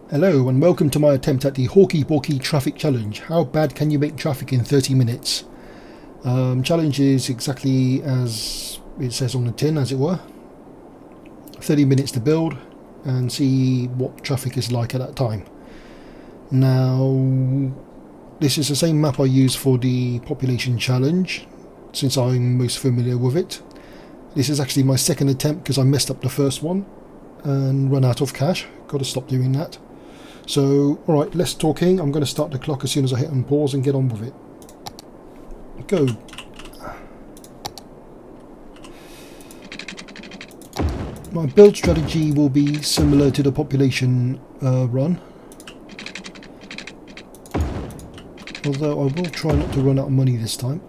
Hello and welcome to my attempt at the Horky Borky traffic challenge. How bad can you make traffic in 30 minutes? Challenge is exactly as it says on the tin, as it were. 30 minutes to build and see what traffic is like at that time. Now, this is the same map I used for the population challenge, since I'm most familiar with it. This is actually my second attempt because I messed up the first one and run out of cash. Got to stop doing that. So, alright, less talking. I'm going to start the clock as soon as I hit on pause and get on with it. Go. My build strategy will be similar to the population run. Although I will try not to run out of money this time.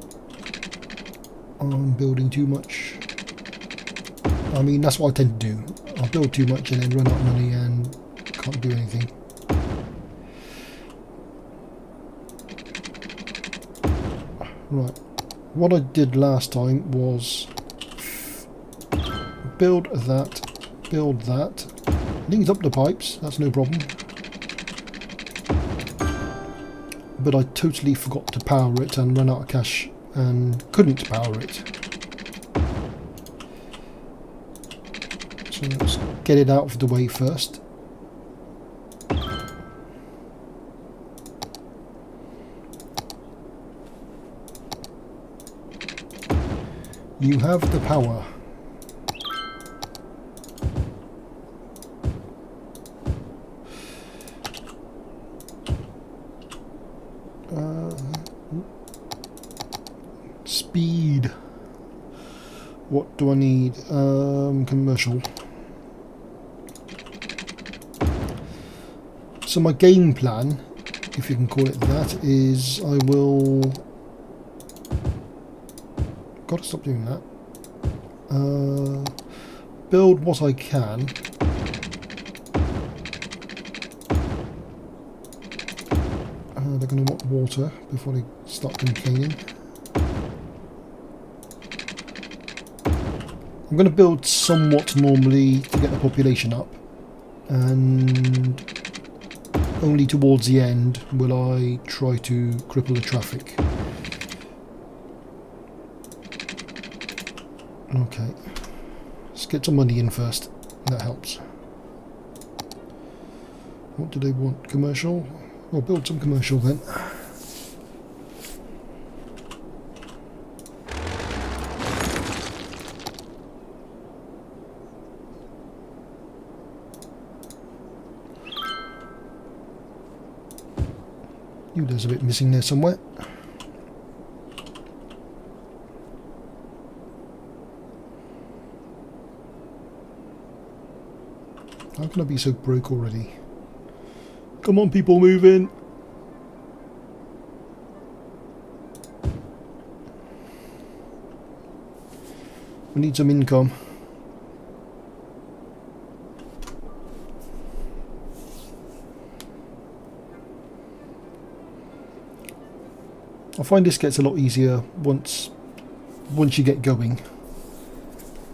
I'm building too much. I mean, that's what I tend to do. I'll build too much and then run out of money and can't do anything. Right, what I did last time was build that, linked up the pipes, that's no problem, but I totally forgot to power it and ran out of cash and couldn't power it. So let's get it out of the way first. You have the power. Speed. What do I need? Commercial. So my game plan, if you can call it that, is I will... Gotta stop doing that. Build what I can. They're going to want water before they start complaining. I'm going to build somewhat normally to get the population up, and only towards the end will I try to cripple the traffic. Okay, let's get some money in first, that helps. What do they want? Commercial? Well, build some commercial then. There's a bit missing there somewhere. How can I be so broke already? Come on, people, move in. We need some income. I find this gets a lot easier once you get going.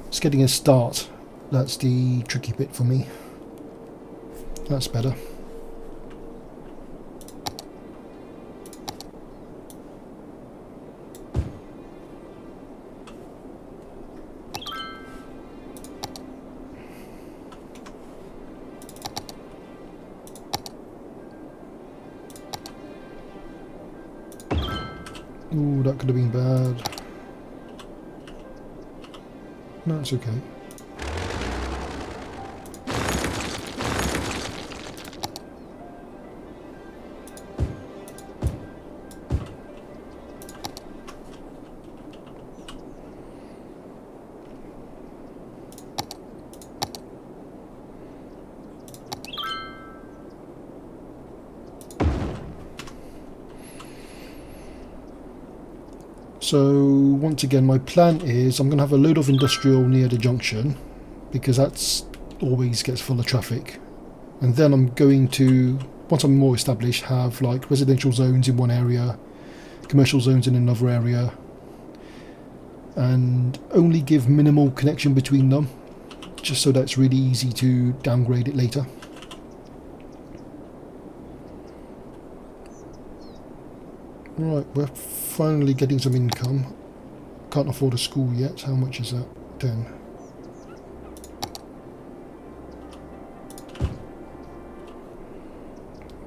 It's getting a start. That's the tricky bit for me. That's better. Ooh, that could have been bad. No, it's okay. So once again, my plan is I'm going to have a load of industrial near the junction because that's always gets full of traffic, and then I'm going to, once I'm more established, have like residential zones in one area, commercial zones in another area, and only give minimal connection between them, just so that it's really easy to downgrade it later. Right, we're finally getting some income. Can't afford a school yet. How much is that? 10.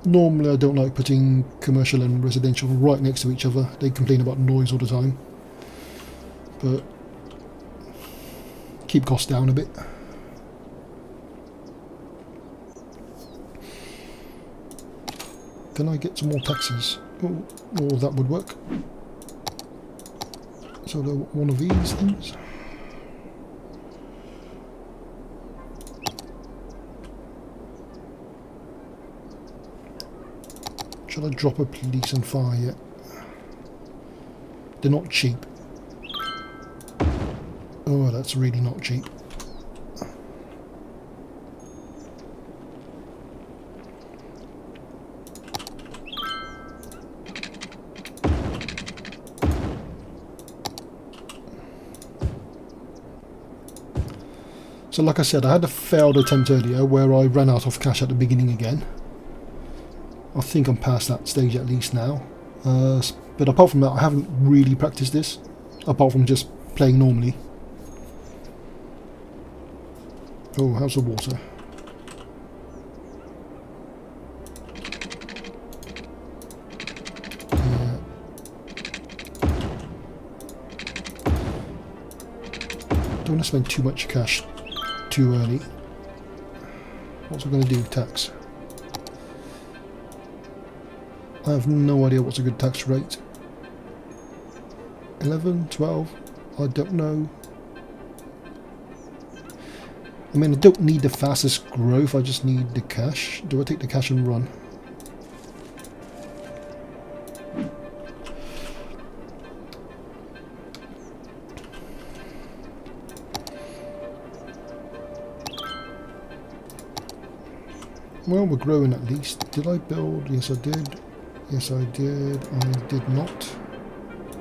Normally I don't like putting commercial and residential right next to each other. They complain about noise all the time. But keep costs down a bit. Can I get some more taxis? Oh, that would work. So one of these things. Should I drop a police and fire yet? They're not cheap. Oh, that's really not cheap. So like I said, I had a failed attempt earlier where I ran out of cash at the beginning again. I think I'm past that stage at least now. But apart from that, I haven't really practiced this, apart from just playing normally. Oh, how's the water? Yeah. Don't want to spend too much cash too early. What's it going to do? Tax. I have no idea what's a good tax rate. 11, 12, I don't know. I mean, I don't need the fastest growth, I just need the cash. Do I take the cash and run? Well, we're growing at least. Did I build? Yes, I did. Yes, I did. I did not.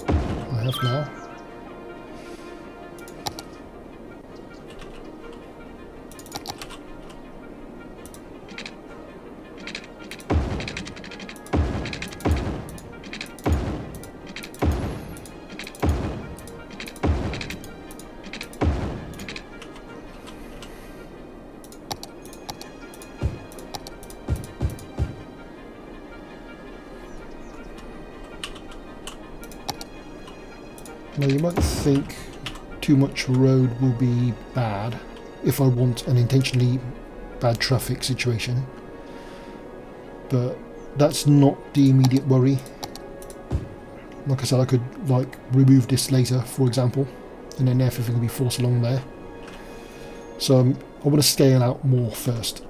I have now. Now you might think too much road will be bad if I want an intentionally bad traffic situation, but that's not the immediate worry. Like I said, I could like remove this later, for example, and then everything will be forced along there. So I want to scale out more first.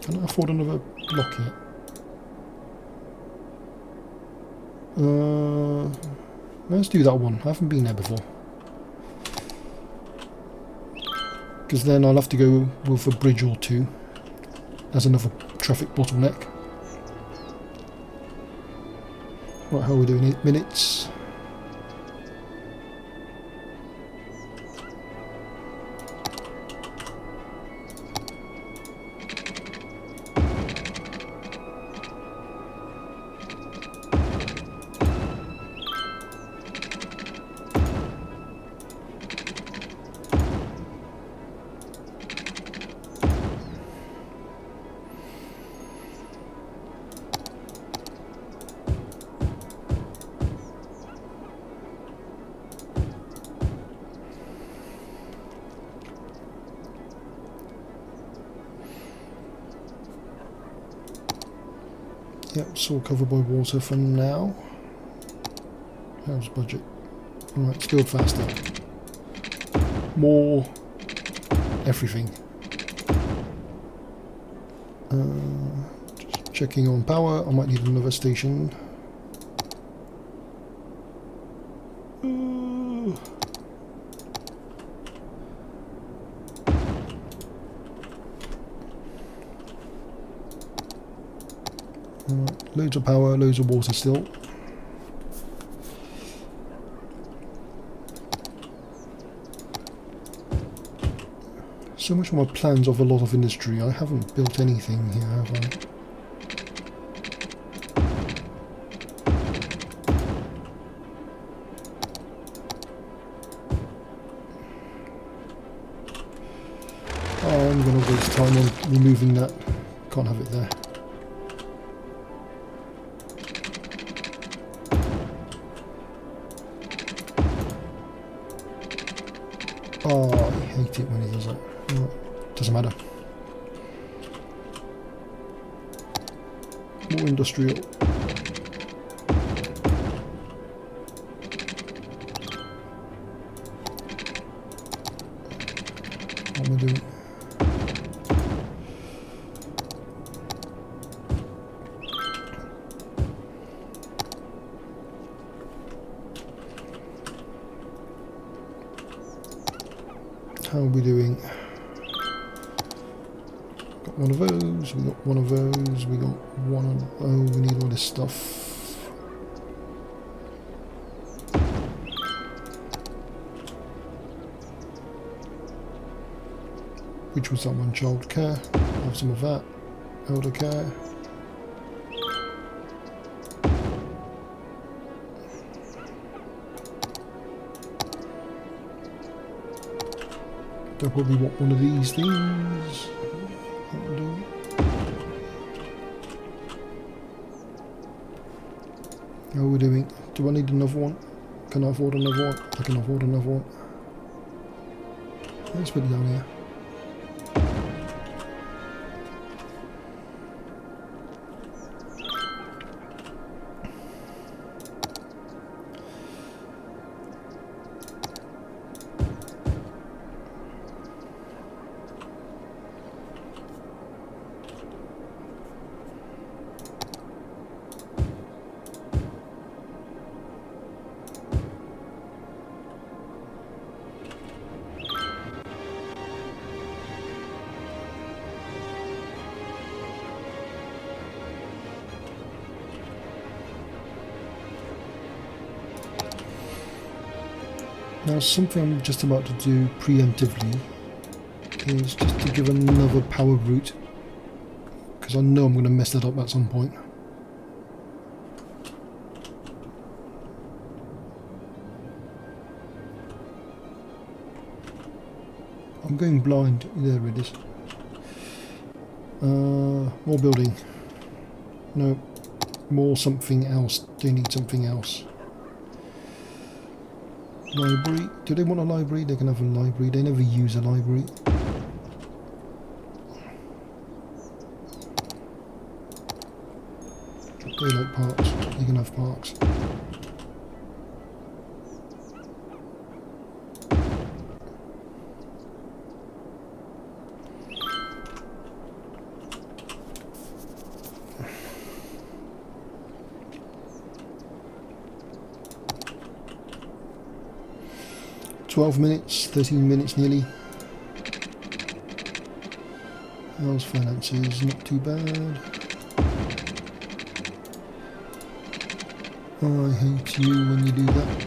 Can I afford another block yet? Let's do that one. I haven't been there before. Because then I'll have to go with a bridge or two as another traffic bottleneck. Right, how are we doing? 8 minutes. Yep, it's all covered by water for now. How's budget? Alright, let's build faster. More everything. Just checking on power. I might need another station. Loads of power, loads of water still. So much more plans of a lot of industry. I haven't built anything here, have I? Oh, I'm going to waste time on removing that. Can't have it there. Oh, I hate it when he does that. Oh, doesn't matter. More industrial. What am I doing? How are we doing? Got one of those, we got one of those, we got one of... Oh, we need all this stuff. Which was that one? Child care. Have some of that. Elder care. They'll probably want one of these things. That'll do. How are we doing? Do I need another one? Can I afford another one? I can afford another one. Let's put it down here. Now, something I'm just about to do preemptively is just to give another power route, because I know I'm going to mess that up at some point. I'm going blind. There it is. More building. No, more something else. They need something else. Library. Do they want a library? They can have a library. They never use a library. They like parks. You can have parks. $12 minutes, 13 minutes nearly. How's finances? Not too bad. I hate you when you do that.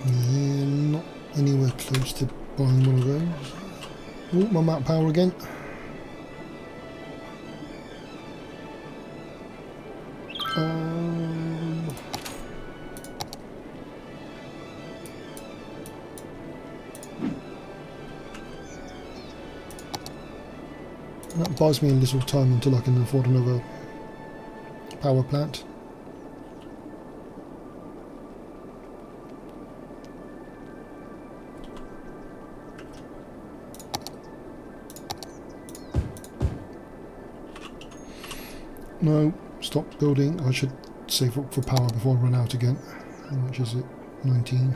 Yeah, not anywhere close to buying one of those. Oh, my map power again. That buys me a little time until I can afford another power plant. No, stop building. I should save up for power before I run out again. How much is it? 19.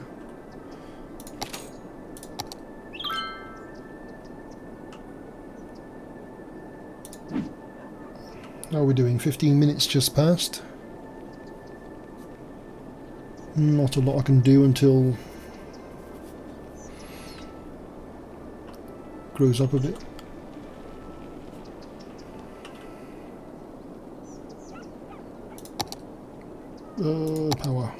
How are we doing? 15 minutes just passed. Not a lot I can do until it grows up a bit. Power.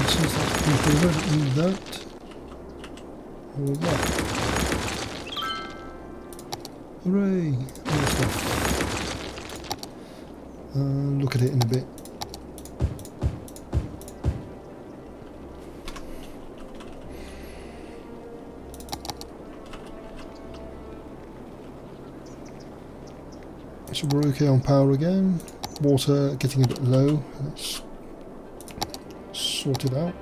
Since that's been delivered, need that. Or that. Hooray! More stuff. Look at it in a bit. So we're okay on power again. Water getting a bit low. Let's sort it out.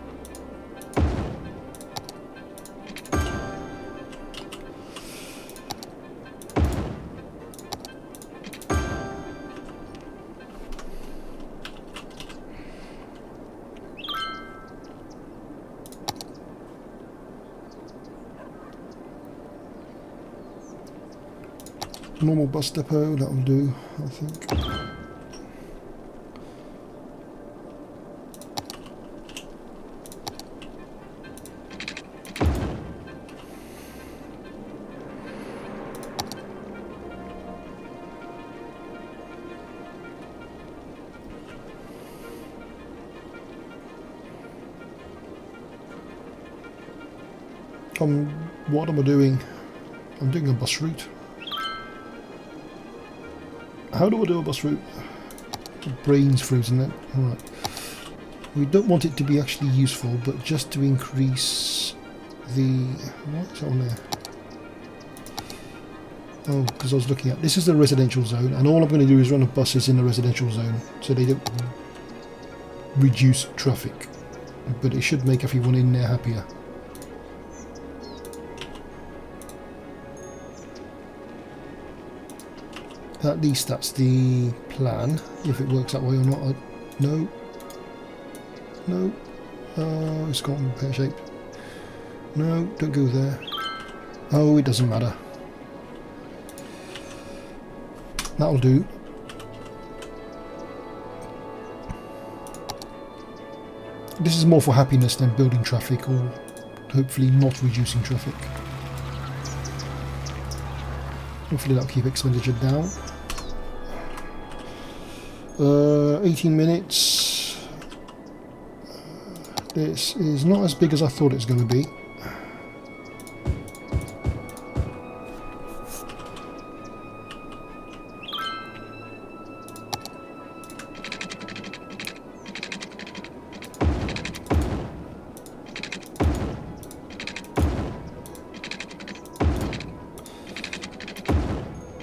Normal bus depot, that'll do, I think. What am I doing? I'm doing a bus route. How do I do a bus route? The brain's frozen then. Alright. We don't want it to be actually useful, but just to increase the... What's on there? Oh, because I was looking at... This is the residential zone, and all I'm going to do is run buses in the residential zone, so they don't reduce traffic. But it should make everyone in there happier. At least that's the plan. If it works that way or not, no. No. Oh, it's gone pear-shaped. No, don't go there. Oh, it doesn't matter. That'll do. This is more for happiness than building traffic, or hopefully not reducing traffic. Hopefully that'll keep expenditure down. 18 minutes. This is not as big as I thought it was going to be.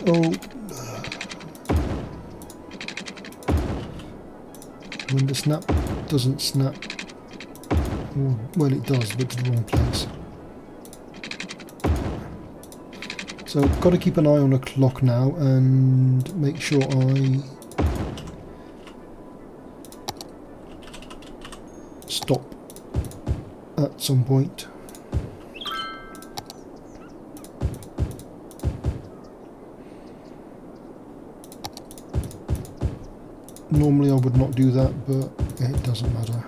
Oh. When the snap doesn't snap, well it does, but it's the wrong place. So I've got to keep an eye on the clock now and make sure I stop at some point. Normally I would not do that, but it doesn't matter.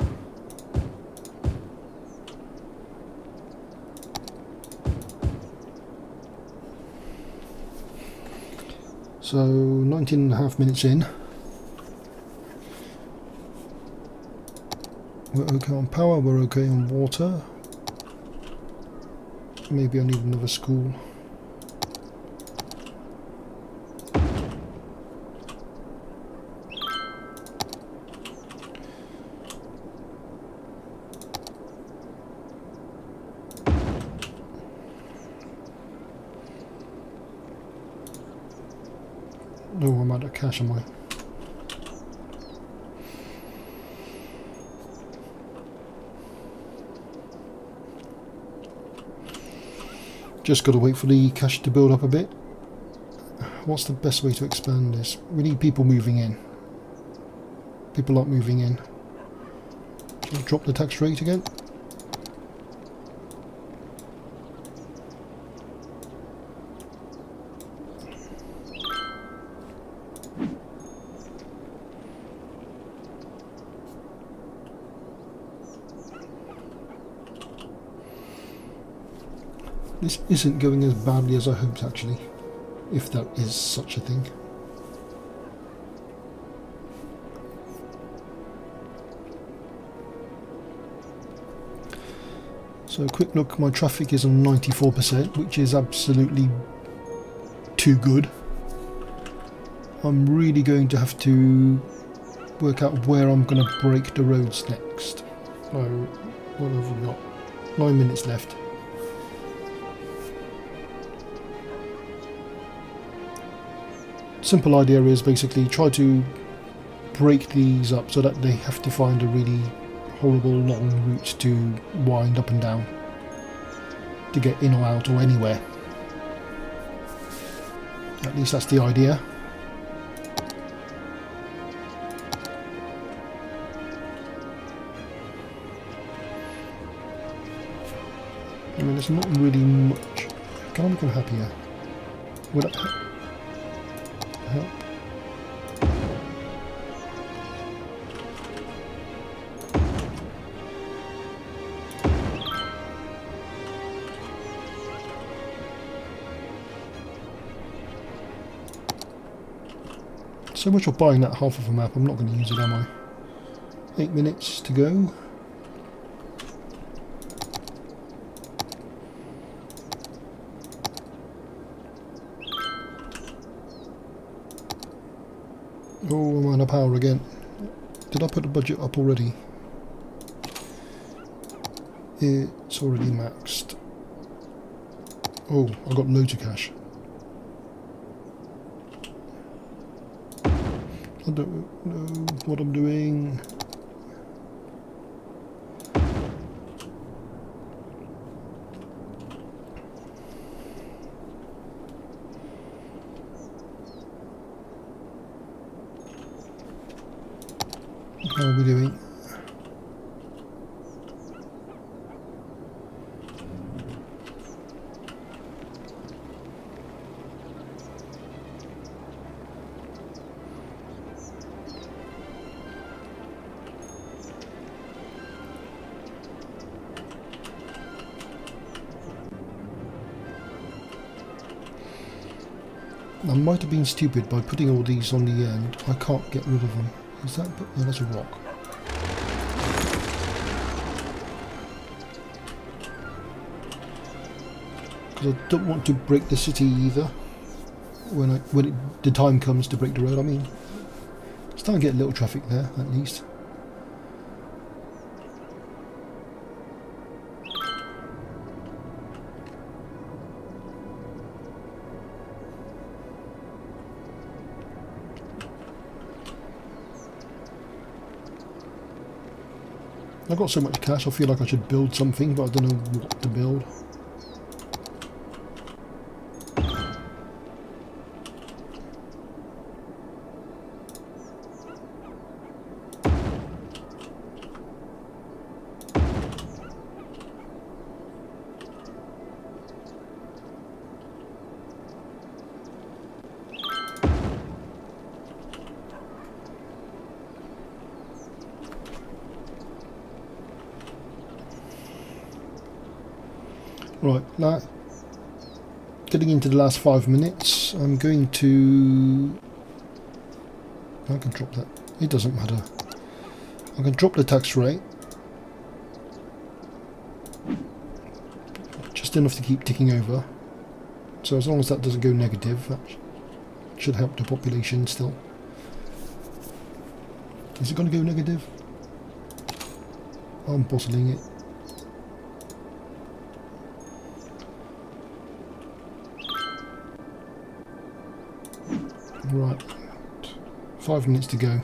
So 19.5 minutes in. We're okay on power, we're okay on water. Maybe I need another school. Oh, I'm out of cash, am I? Just got to wait for the cash to build up a bit. What's the best way to expand this? We need people moving in. People aren't moving in. Should I drop the tax rate again? This isn't going as badly as I hoped, actually, if that is such a thing. So a quick look, my traffic is on 94%, which is absolutely too good. I'm really going to have to work out where I'm going to break the roads next. So, what have we got? 9 minutes left. Simple idea is basically try to break these up so that they have to find a really horrible long route to wind up and down to get in or out or anywhere. At least that's the idea. I mean, there's not really much. Can I make them happier? Would that help? So much for buying that half of a map, I'm not going to use it, am I? 8 minutes to go. Oh, I'm out of power again. Did I put the budget up already? It's already maxed. Oh, I got loads of cash. I don't know what I'm doing. How are we doing? I might have been stupid by putting all these on the end. I can't get rid of them. Is that? Oh, that's a rock. Because I don't want to break the city either. When the time comes to break the road, I mean, starting to get a little traffic there at least. I've got so much cash, I feel like I should build something, but I don't know what to build. Right, now getting into the last 5 minutes, I'm going to... I can drop that, it doesn't matter. I can drop the tax rate. just enough to keep ticking over. So as long as that doesn't go negative, that should help the population still. Is it going to go negative? I'm bottling it. Right, 5 minutes to go.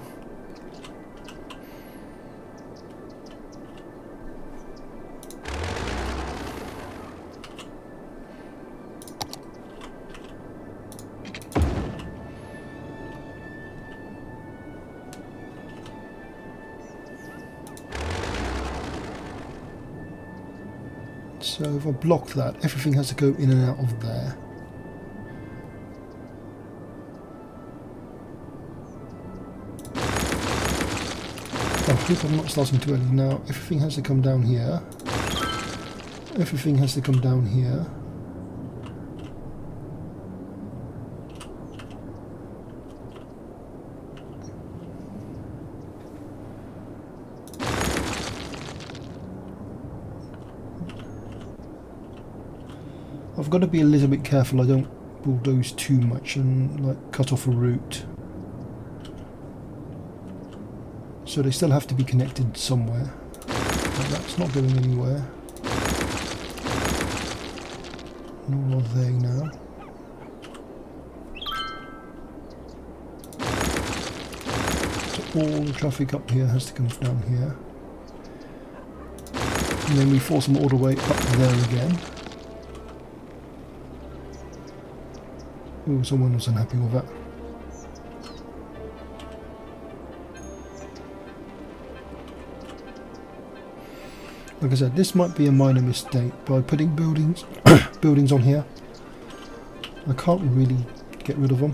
So if I block that, everything has to go in and out of there. I hope I'm not starting too early now. Everything has to come down here. Everything has to come down here. I've got to be a little bit careful I don't bulldoze too much and like cut off a route. So they still have to be connected somewhere. But that's not going anywhere. Nor are they now. So all the traffic up here has to come down here. And then we force them all the way up there again. Oh, someone was unhappy with that. Like I said, this might be a minor mistake by putting buildings buildings on here. I can't really get rid of them.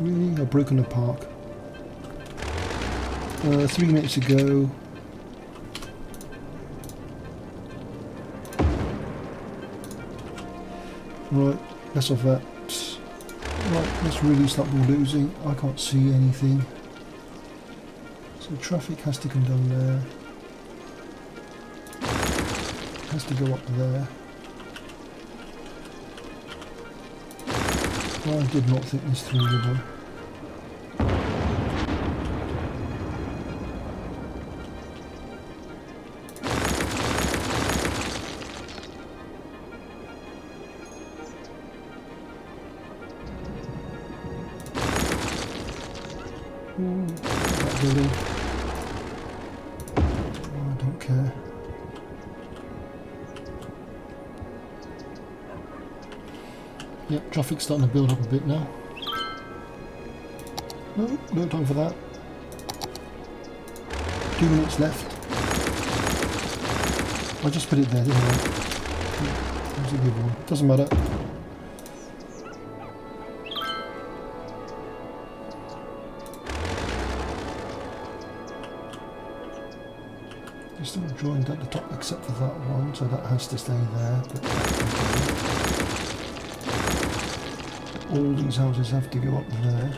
Really? I've broken the park. 3 minutes ago. Right, less of that. Right, let's really start bulldozing. I can't see anything. So traffic has to come down there. Has to go up there. I did not think this through, did I? That building. Oh, I don't care. Yep, traffic's starting to build up a bit now. No, no time for that. 2 minutes left. I just put it there, didn't I? That was a good one. Doesn't matter. It's still joined at the top except for that one, so that has to stay there. But all these houses have to go up there.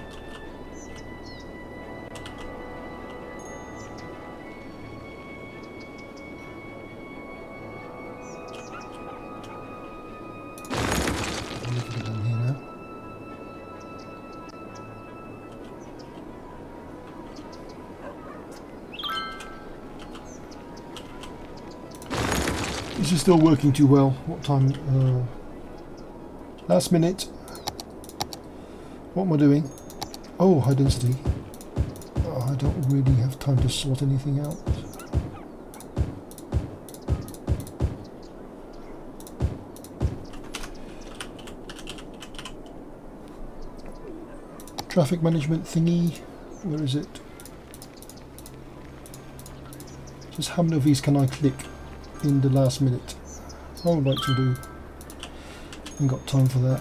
Down here now. This is still working too well. What time? Last minute. What am I doing? Oh, high density. Oh, I don't really have time to sort anything out. Traffic management thingy. Where is it? Just how many of these can I click in the last minute? I would like to do. Ain't got time for that.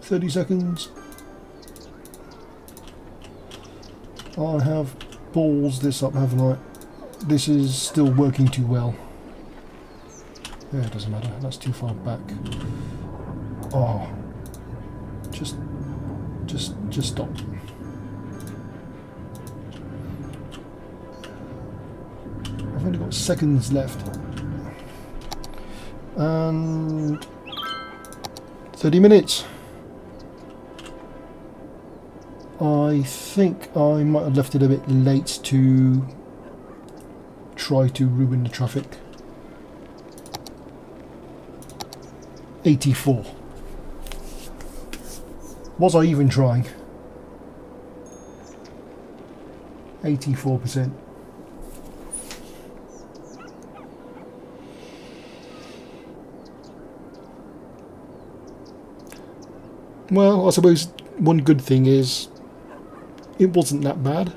$30 seconds. I have balls this up, haven't I? This is still working too well. Yeah, it doesn't matter. That's too far back. Oh, just stop. I've only got seconds left, and 30 minutes. I think I might have left it a bit late to try to ruin the traffic. 84. Was I even trying? 84%. Well, I suppose one good thing is it wasn't that bad.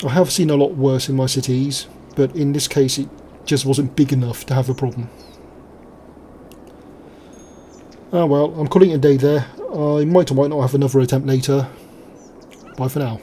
I have seen a lot worse in my cities, but in this case it just wasn't big enough to have a problem. Oh well, I'm calling it a day there. I might or might not have another attempt later. Bye for now.